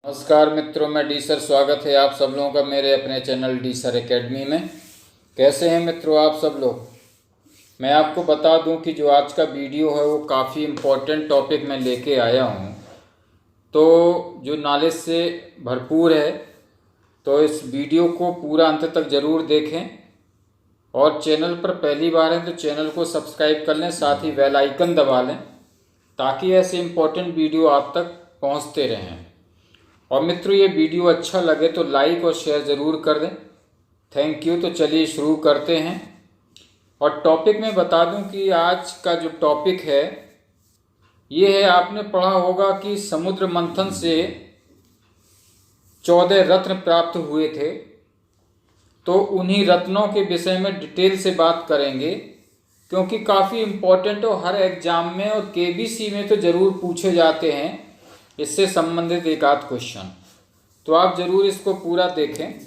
नमस्कार मित्रों, मैं डी सर। स्वागत है आप सब लोगों का मेरे अपने चैनल डी सर एकेडमी में। कैसे हैं मित्रों आप सब लोग। मैं आपको बता दूं कि जो आज का वीडियो है वो काफ़ी इम्पोर्टेंट टॉपिक मैं लेके आया हूं, तो जो नॉलेज से भरपूर है, तो इस वीडियो को पूरा अंत तक ज़रूर देखें। और चैनल पर पहली बार है तो चैनल को सब्सक्राइब कर लें, साथ ही बेल आइकन दबा लें ताकि ऐसे इम्पोर्टेंट वीडियो आप तक पहुंचते रहें। और मित्रों, ये वीडियो अच्छा लगे तो लाइक और शेयर ज़रूर कर दें। Thank you. तो चलिए शुरू करते हैं। और टॉपिक में बता दूं कि आज का जो टॉपिक है ये है, आपने पढ़ा होगा कि समुद्र मंथन से 14 रत्न प्राप्त हुए थे, तो उन्हीं रत्नों के विषय में डिटेल से बात करेंगे, क्योंकि काफ़ी इम्पोर्टेंट हो। हर एग्जाम में और केबीसी में तो ज़रूर पूछे जाते हैं इससे संबंधित एक आध क्वेश्चन, तो आप ज़रूर इसको पूरा देखें।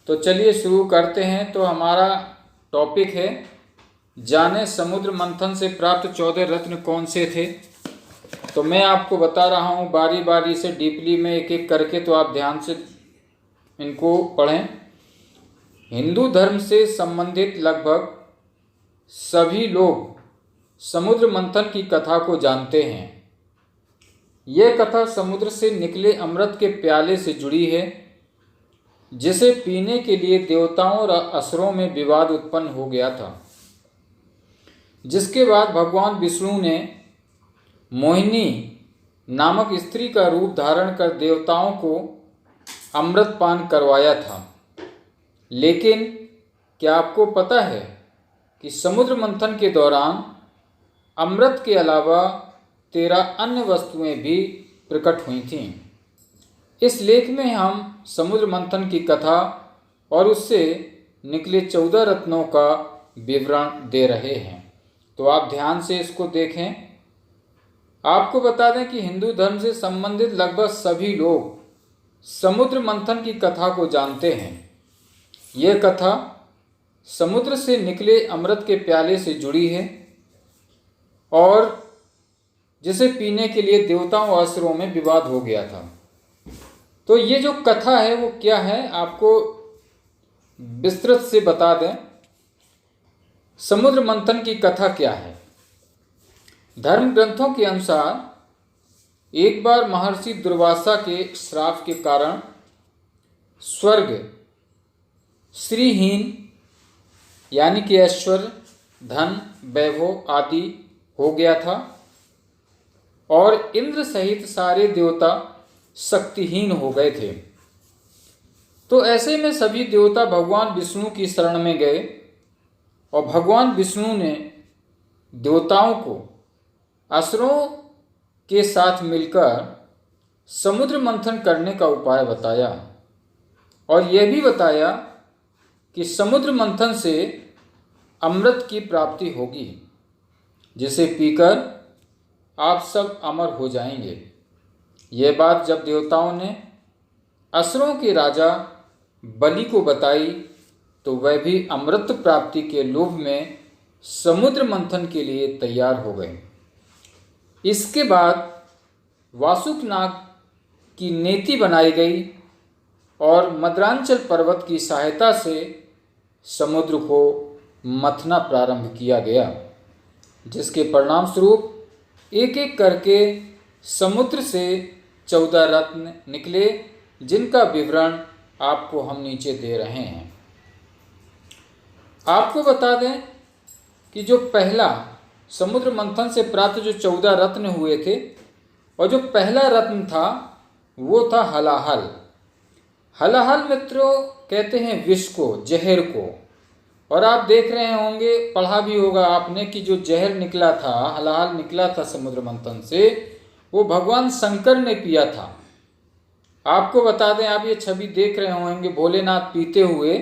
तो चलिए शुरू करते हैं। तो हमारा टॉपिक है, जाने समुद्र मंथन से प्राप्त 14 रत्न कौन से थे। तो मैं आपको बता रहा हूँ बारी बारी से, डीपली में एक एक करके, तो आप ध्यान से इनको पढ़ें। हिंदू धर्म से संबंधित लगभग सभी लोग समुद्र मंथन की कथा को जानते हैं। यह कथा समुद्र से निकले अमृत के प्याले से जुड़ी है, जिसे पीने के लिए देवताओं और असुरों में विवाद उत्पन्न हो गया था, जिसके बाद भगवान विष्णु ने मोहिनी नामक स्त्री का रूप धारण कर देवताओं को अमृत पान करवाया था। लेकिन क्या आपको पता है कि समुद्र मंथन के दौरान अमृत के अलावा 13 अन्य वस्तुएं भी प्रकट हुई थीं। इस लेख में हम समुद्र मंथन की कथा और उससे निकले 14 रत्नों का विवरण दे रहे हैं, तो आप ध्यान से इसको देखें। आपको बता दें कि हिंदू धर्म से संबंधित लगभग सभी लोग समुद्र मंथन की कथा को जानते हैं। यह कथा समुद्र से निकले अमृत के प्याले से जुड़ी है और जिसे पीने के लिए देवताओं और असुरों में विवाद हो गया था। तो ये जो कथा है वो क्या है, आपको विस्तृत से बता दें। समुद्र मंथन की कथा क्या है। धर्म ग्रंथों के अनुसार एक बार महर्षि दुर्वासा के श्राप के कारण स्वर्ग श्रीहीन, यानी कि ऐश्वर्य, धन, वैभव आदि हो गया था और इंद्र सहित सारे देवता शक्तिहीन हो गए थे। तो ऐसे में सभी देवता भगवान विष्णु की शरण में गए और भगवान विष्णु ने देवताओं को असुरों के साथ मिलकर समुद्र मंथन करने का उपाय बताया और यह भी बताया कि समुद्र मंथन से अमृत की प्राप्ति होगी, जिसे पीकर आप सब अमर हो जाएंगे। यह बात जब देवताओं ने असुरों के राजा बलि को बताई, तो वह भी अमृत प्राप्ति के लोभ में समुद्र मंथन के लिए तैयार हो गए। इसके बाद वासुक नाग की नेति बनाई गई और मद्रांचल पर्वत की सहायता से समुद्र को मथना प्रारंभ किया गया, जिसके परिणाम स्वरूप एक एक करके समुद्र से 14 रत्न निकले, जिनका विवरण आपको हम नीचे दे रहे हैं। आपको बता दें कि जो पहला समुद्र मंथन से प्राप्त जो 14 रत्न हुए थे, और जो पहला रत्न था वो था हलाहल। हलाहल मित्रों कहते हैं विष को, जहर को। और आप देख रहे होंगे, पढ़ा भी होगा आपने, कि जो जहर निकला था, हलाहल निकला था समुद्र मंथन से, वो भगवान शंकर ने पिया था। आपको बता दें, आप ये छवि देख रहे होंगे भोलेनाथ पीते हुए,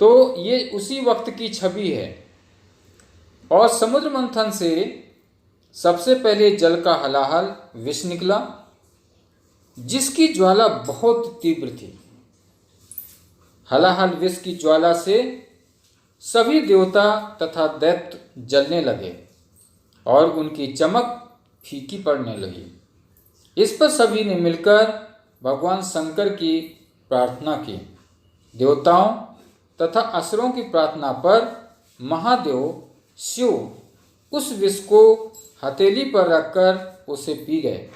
तो ये उसी वक्त की छवि है। और समुद्र मंथन से सबसे पहले जल का हलाहल विष निकला, जिसकी ज्वाला बहुत तीव्र थी। हलाहल विष की ज्वाला से सभी देवता तथा दैत्य जलने लगे और उनकी चमक फीकी पड़ने लगी। इस पर सभी ने मिलकर भगवान शंकर की प्रार्थना की। देवताओं तथा असुरों की प्रार्थना पर महादेव शिव उस विष को हथेली पर रखकर उसे पी गए,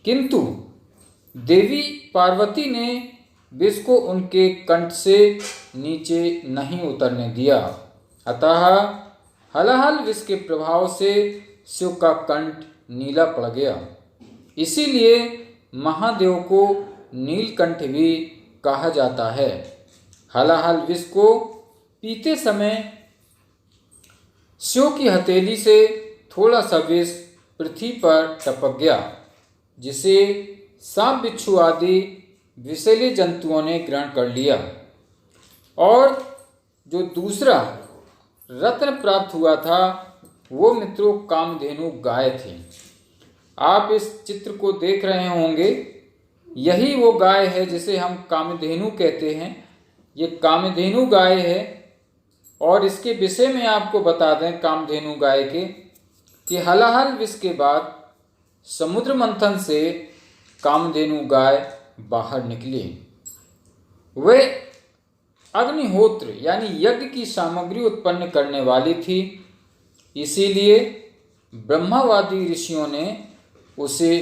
किंतु देवी पार्वती ने विष को उनके कंठ से नीचे नहीं उतरने दिया। अतः हलाहल विष के प्रभाव से शिव का कंठ नीला पड़ गया। इसीलिए महादेव को नीलकंठ भी कहा जाता है। हलाहल विष को पीते समय शिव की हथेली से थोड़ा सा विष पृथ्वी पर टपक गया, जिसे सांप बिच्छू आदि विषैले जंतुओं ने ग्रहण कर लिया। और जो दूसरा रत्न प्राप्त हुआ था वो मित्रों कामधेनु गाय थी। आप इस चित्र को देख रहे होंगे, यही वो गाय है जिसे हम कामधेनु कहते हैं। ये कामधेनु गाय है। और इसके विषय में आपको बता दें कामधेनु गाय के कि हलाहल विष के बाद समुद्र मंथन से कामधेनु गाय बाहर निकली। वे अग्निहोत्र यानी यज्ञ की सामग्री उत्पन्न करने वाली थी, इसीलिए ब्रह्मवादी ऋषियों ने उसे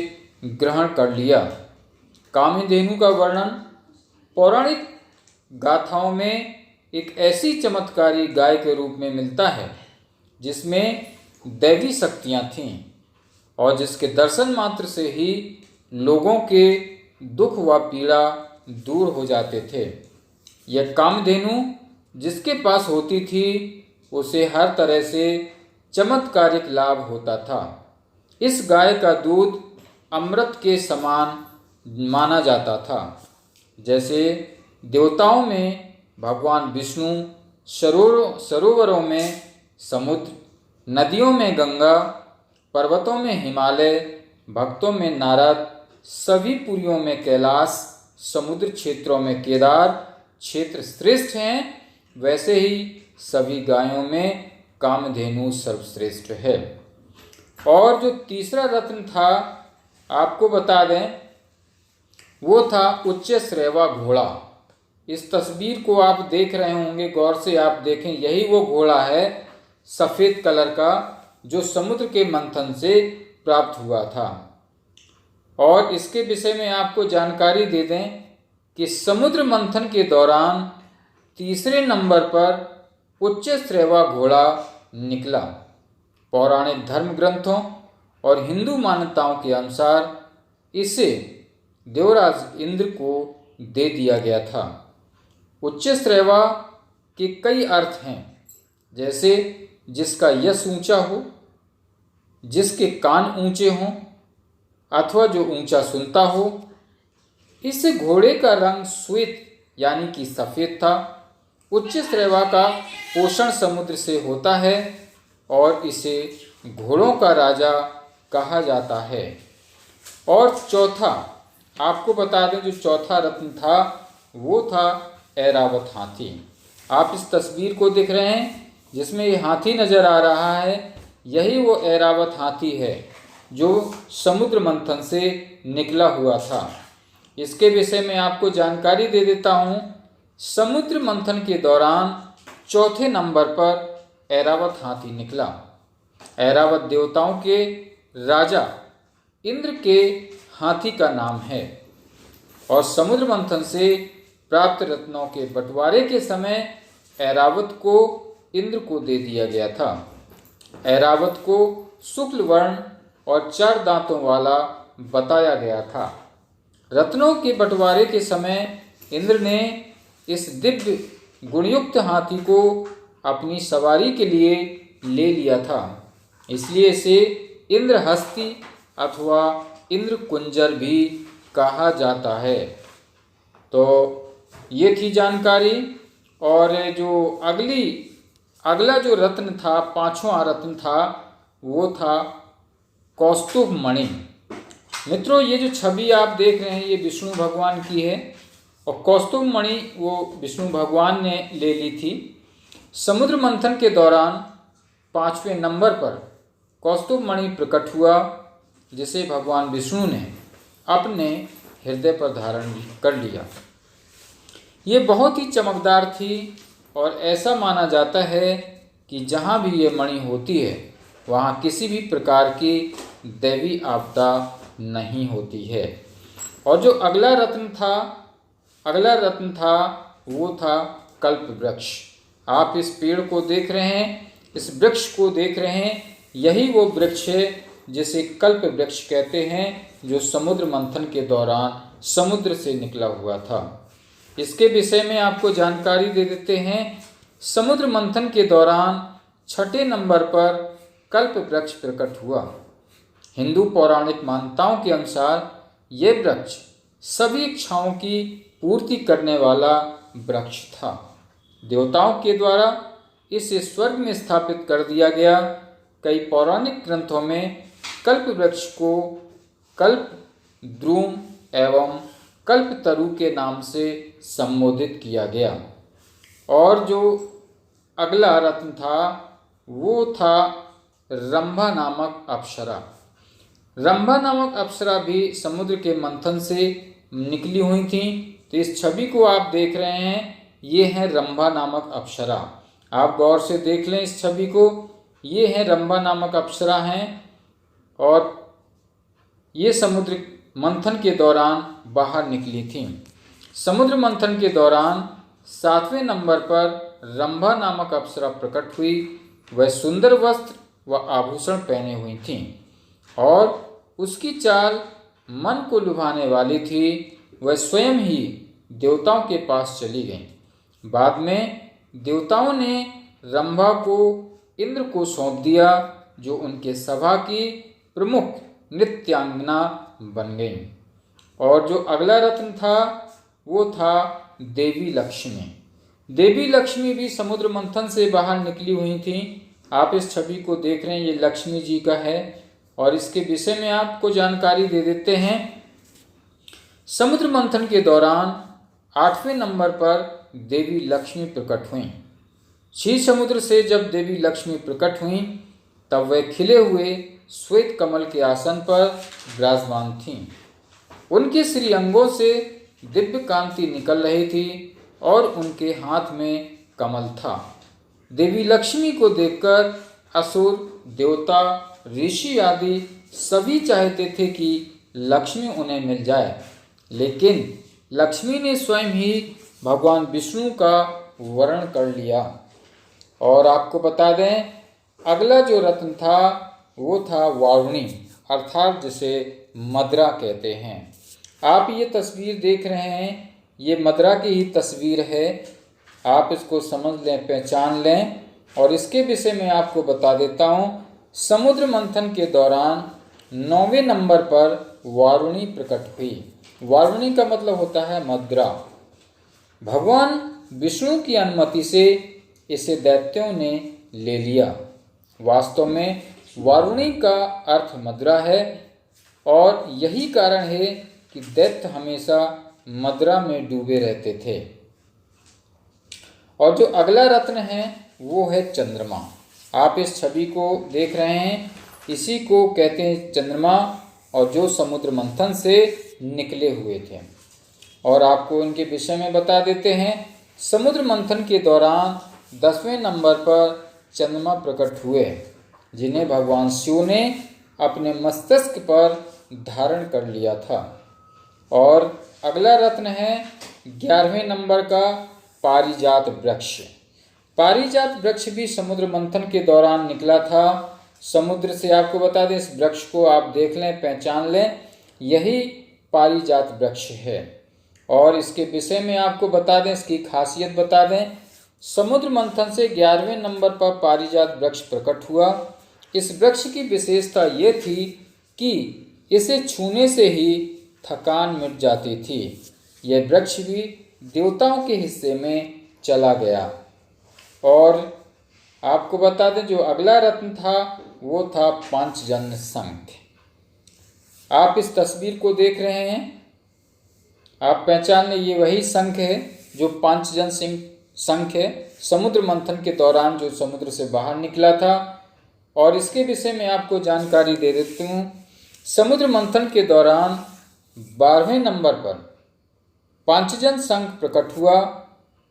ग्रहण कर लिया। कामधेनु का वर्णन पौराणिक गाथाओं में एक ऐसी चमत्कारी गाय के रूप में मिलता है जिसमें दैवी शक्तियाँ थीं और जिसके दर्शन मात्र से ही लोगों के दुख व पीड़ा दूर हो जाते थे। यह कामधेनु जिसके पास होती थी उसे हर तरह से चमत्कारिक लाभ होता था। इस गाय का दूध अमृत के समान माना जाता था। जैसे देवताओं में भगवान विष्णु, सरोवरों में समुद्र, नदियों में गंगा, पर्वतों में हिमालय, भक्तों में नारद, सभी पुरियों में कैलाश, समुद्र क्षेत्रों में केदार क्षेत्र श्रेष्ठ हैं, वैसे ही सभी गायों में कामधेनु सर्वश्रेष्ठ है। और जो तीसरा रत्न था आपको बता दें, वो था उच्च श्रेवा घोड़ा। इस तस्वीर को आप देख रहे होंगे, गौर से आप देखें, यही वो घोड़ा है सफ़ेद कलर का जो समुद्र के मंथन से प्राप्त हुआ था। और इसके विषय में आपको जानकारी दे दें कि समुद्र मंथन के दौरान तीसरे नंबर पर उच्च श्रेवा घोड़ा निकला। पौराणिक धर्म ग्रंथों और हिंदू मान्यताओं के अनुसार इसे देवराज इंद्र को दे दिया गया था। उच्च श्रेवा के कई अर्थ हैं, जैसे जिसका यश ऊंचा हो, जिसके कान ऊंचे हों, अथवा जो ऊंचा सुनता हो। इस घोड़े का रंग श्वेत यानी कि सफ़ेद था। उच्च श्रेवा का पोषण समुद्र से होता है और इसे घोड़ों का राजा कहा जाता है। और चौथा आपको बता दें, जो चौथा रत्न था वो था ऐरावत हाथी। आप इस तस्वीर को देख रहे हैं जिसमें ये हाथी नज़र आ रहा है, यही वो ऐरावत हाथी है जो समुद्र मंथन से निकला हुआ था। इसके विषय में आपको जानकारी दे देता हूँ। समुद्र मंथन के दौरान चौथे नंबर पर ऐरावत हाथी निकला। ऐरावत देवताओं के राजा इंद्र के हाथी का नाम है और समुद्र मंथन से प्राप्त रत्नों के बंटवारे के समय ऐरावत को इंद्र को दे दिया गया था। ऐरावत को शुक्ल वर्ण और 4 दांतों वाला बताया गया था। रत्नों के बंटवारे के समय इंद्र ने इस दिव्य गुणयुक्त हाथी को अपनी सवारी के लिए ले लिया था, इसलिए इसे इंद्रहस्ती अथवा इंद्र कुंजर भी कहा जाता है। तो ये थी जानकारी। और जो अगला जो रत्न था, पांचवा रत्न था, वो था कौस्तुभ मणि। मित्रों, ये जो छवि आप देख रहे हैं ये विष्णु भगवान की है और कौस्तुभ मणि वो विष्णु भगवान ने ले ली थी। समुद्र मंथन के दौरान 5वें नंबर पर कौस्तुभ मणि प्रकट हुआ, जिसे भगवान विष्णु ने अपने हृदय पर धारण कर लिया। ये बहुत ही चमकदार थी और ऐसा माना जाता है कि जहाँ भी ये मणि होती है वहाँ किसी भी प्रकार की दैवी आपदा नहीं होती है। और जो अगला रत्न था वो था कल्प वृक्ष। आप इस पेड़ को देख रहे हैं, इस वृक्ष को देख रहे हैं, यही वो वृक्ष है जिसे कल्प वृक्ष कहते हैं, जो समुद्र मंथन के दौरान समुद्र से निकला हुआ था। इसके विषय में आपको जानकारी दे देते हैं। समुद्र मंथन के दौरान 6 नंबर पर कल्प वृक्ष प्रकट हुआ। हिंदू पौराणिक मान्यताओं के अनुसार यह वृक्ष सभी इच्छाओं की पूर्ति करने वाला वृक्ष था। देवताओं के द्वारा इसे स्वर्ग में स्थापित कर दिया गया। कई पौराणिक ग्रंथों में कल्प वृक्ष को कल्प द्रुम एवं कल्प तरु के नाम से संबोधित किया गया। और जो अगला रत्न था वो था रंभा नामक अप्सरा। रंभा नामक अप्सरा भी समुद्र के मंथन से निकली हुई थी। तो इस छवि को आप देख रहे हैं, ये है रंभा नामक अप्सरा। आप गौर से देख लें इस छवि को, ये है रंभा नामक अप्सरा हैं और ये समुद्र मंथन के दौरान बाहर निकली थी। समुद्र मंथन के दौरान 7वें नंबर पर रंभा नामक अप्सरा प्रकट हुई। वह सुंदर वस्त्र व आभूषण पहने हुई थी और उसकी चाल मन को लुभाने वाली थी। वह स्वयं ही देवताओं के पास चली गईं। बाद में देवताओं ने रंभा को इंद्र को सौंप दिया, जो उनके सभा की प्रमुख नृत्यांगना बन गई। और जो अगला रत्न था वो था देवी लक्ष्मी। देवी लक्ष्मी भी समुद्र मंथन से बाहर निकली हुई थी। आप इस छवि को देख रहे हैं, ये लक्ष्मी जी का है और इसके विषय में आपको जानकारी दे देते हैं। समुद्र मंथन के दौरान 8वें नंबर पर देवी लक्ष्मी प्रकट हुई। क्षीर समुद्र से जब देवी लक्ष्मी प्रकट हुई तब वह खिले हुए श्वेत कमल के आसन पर विराजमान थीं। उनके श्री अंगों से दिव्य कांति निकल रही थी और उनके हाथ में कमल था। देवी लक्ष्मी को देखकर असुर, देवता, ऋषि आदि सभी चाहते थे कि लक्ष्मी उन्हें मिल जाए, लेकिन लक्ष्मी ने स्वयं ही भगवान विष्णु का वर्ण कर लिया। और आपको बता दें, अगला जो रत्न था वो था वारुणी, अर्थात जिसे मदरा कहते हैं। आप ये तस्वीर देख रहे हैं, ये मदरा की ही तस्वीर है। आप इसको समझ लें, पहचान लें। और इसके विषय में आपको बता देता हूँ, समुद्र मंथन के दौरान 9वें नंबर पर वारुणी प्रकट हुई। वारुणी का मतलब होता है मदरा। भगवान विष्णु की अनुमति से इसे दैत्यों ने ले लिया। वास्तव में वारुणी का अर्थ मदरा है और यही कारण है कि दैत्य हमेशा मदरा में डूबे रहते थे। और जो अगला रत्न है वो है चंद्रमा। आप इस छवि को देख रहे हैं, इसी को कहते हैं चंद्रमा, और जो समुद्र मंथन से निकले हुए थे। और आपको इनके विषय में बता देते हैं। समुद्र मंथन के दौरान 10वें नंबर पर चंद्रमा प्रकट हुए, जिन्हें भगवान शिव ने अपने मस्तिष्क पर धारण कर लिया था। और अगला रत्न है 11वें नंबर का पारिजात वृक्ष। पारिजात वृक्ष भी समुद्र मंथन के दौरान निकला था। समुद्र से आपको बता दें, इस वृक्ष को आप देख लें, पहचान लें, यही पारिजात वृक्ष है। और इसके विषय में आपको बता दें, इसकी खासियत बता दें। समुद्र मंथन से 11वें नंबर पर पारिजात वृक्ष प्रकट हुआ। इस वृक्ष की विशेषता ये थी कि इसे छूने से ही थकान मिट जाती थी। यह वृक्ष भी देवताओं के हिस्से में चला गया। और आपको बता दें, जो अगला रत्न था वो था पांचजन्य शंख। आप इस तस्वीर को देख रहे हैं, आप पहचान लें, ये वही शंख है जो पांचजन्य शंख है, समुद्र मंथन के दौरान जो समुद्र से बाहर निकला था। और इसके विषय में आपको जानकारी दे देती हूँ। समुद्र मंथन के दौरान 12वें नंबर पर पांचजन शंख प्रकट हुआ।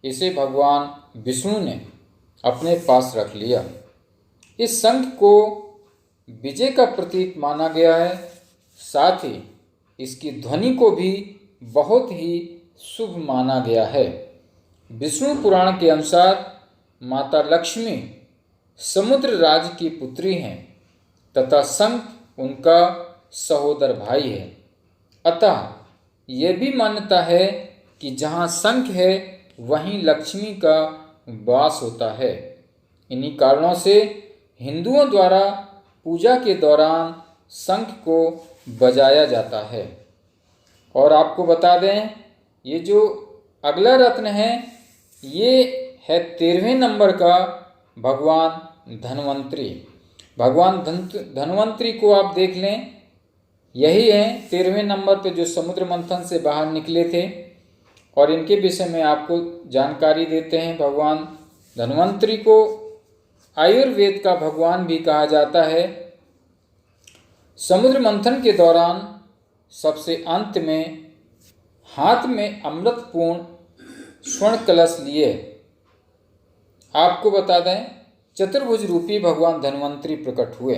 इसे भगवान विष्णु ने अपने पास रख लिया। इस शंख को विजय का प्रतीक माना गया है। साथ ही इसकी ध्वनि को भी बहुत ही शुभ माना गया है। विष्णु पुराण के अनुसार माता लक्ष्मी समुद्र राज की पुत्री हैं तथा शंख उनका सहोदर भाई है। अतः यह भी मान्यता है कि जहाँ शंख है वहीं लक्ष्मी का वास होता है। इन्हीं कारणों से हिंदुओं द्वारा पूजा के दौरान शंख को बजाया जाता है। और आपको बता दें, ये जो अगला रत्न है ये है 13वें नंबर का भगवान धन्वंतरी। भगवान धन्वंतरी को आप देख लें, यही है 13वें नंबर पे जो समुद्र मंथन से बाहर निकले थे। और इनके विषय में आपको जानकारी देते हैं। भगवान धन्वंतरी को आयुर्वेद का भगवान भी कहा जाता है। समुद्र मंथन के दौरान सबसे अंत में हाथ में अमृतपूर्ण स्वर्ण कलश लिए आपको बता दें चतुर्भुज रूपी भगवान धन्वंतरी प्रकट हुए।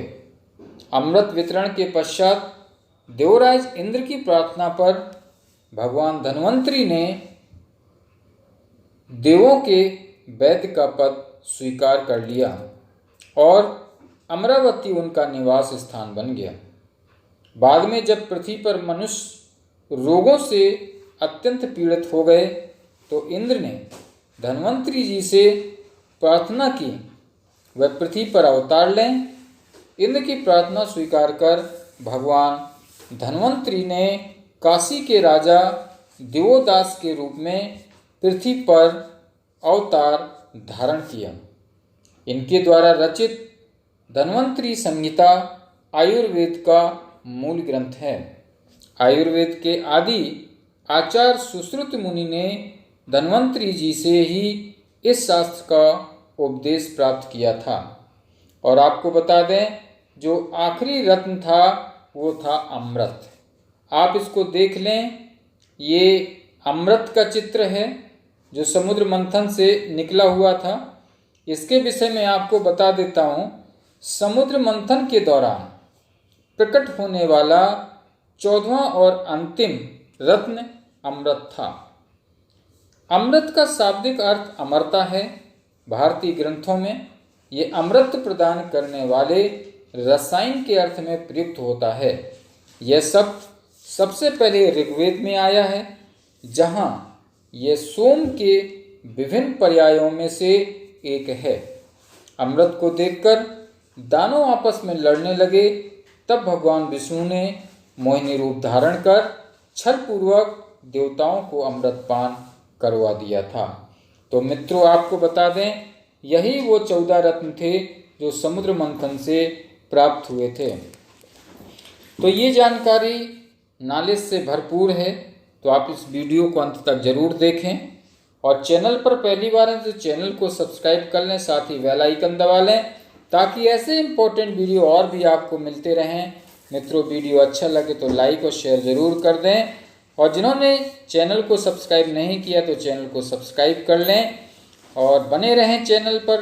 अमृत वितरण के पश्चात देवराज इंद्र की प्रार्थना पर भगवान धन्वंतरी ने देवों के वैद्य का पद स्वीकार कर लिया और अमरावती उनका निवास स्थान बन गया। बाद में जब पृथ्वी पर मनुष्य रोगों से अत्यंत पीड़ित हो गए तो इंद्र ने धन्वंतरी जी से प्रार्थना की वह पृथ्वी पर अवतार लें। इंद्र की प्रार्थना स्वीकार कर भगवान धन्वंतरी ने काशी के राजा दिवोदास के रूप में पृथ्वी पर अवतार धारण किया। इनके द्वारा रचित धन्वंतरी संहिता आयुर्वेद का मूल ग्रंथ है। आयुर्वेद के आदि आचार्य सुश्रुत मुनि ने धन्वंतरी जी से ही इस शास्त्र का उपदेश प्राप्त किया था। और आपको बता दें जो आखिरी रत्न था वो था अमृत। आप इसको देख लें, ये अमृत का चित्र है जो समुद्र मंथन से निकला हुआ था। इसके विषय में आपको बता देता हूँ, समुद्र मंथन के दौरान प्रकट होने वाला 14वां और अंतिम रत्न अमृत था। अमृत का शाब्दिक अर्थ अमरता है। भारतीय ग्रंथों में ये अमृत प्रदान करने वाले रसायन के अर्थ में प्रयुक्त होता है। यह सबसे पहले ऋग्वेद में आया है, जहाँ यह सोम के विभिन्न पर्यायों में से एक है। अमृत को देखकर दानव आपस में लड़ने लगे, तब भगवान विष्णु ने मोहिनी रूप धारण कर छलपूर्वक देवताओं को अमृत पान करवा दिया था। तो मित्रों आपको बता दें, यही वो 14 रत्न थे जो समुद्र मंथन से प्राप्त हुए थे। तो ये जानकारी नॉलेज से भरपूर है, तो आप इस वीडियो को अंत तक जरूर देखें। और चैनल पर पहली बार हैं तो चैनल को सब्सक्राइब कर लें, साथ ही बेल आइकन दबा लें ताकि ऐसे इंपॉर्टेंट वीडियो और भी आपको मिलते रहें। मित्रों वीडियो अच्छा लगे तो लाइक और शेयर ज़रूर कर दें, और जिन्होंने चैनल को सब्सक्राइब नहीं किया तो चैनल को सब्सक्राइब कर लें और बने रहें चैनल पर,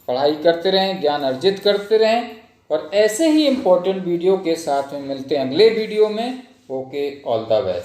पढ़ाई करते रहें, ज्ञान अर्जित करते रहें। और ऐसे ही इम्पोर्टेंट वीडियो के साथ में मिलते हैं अगले वीडियो में। Okay, all the best.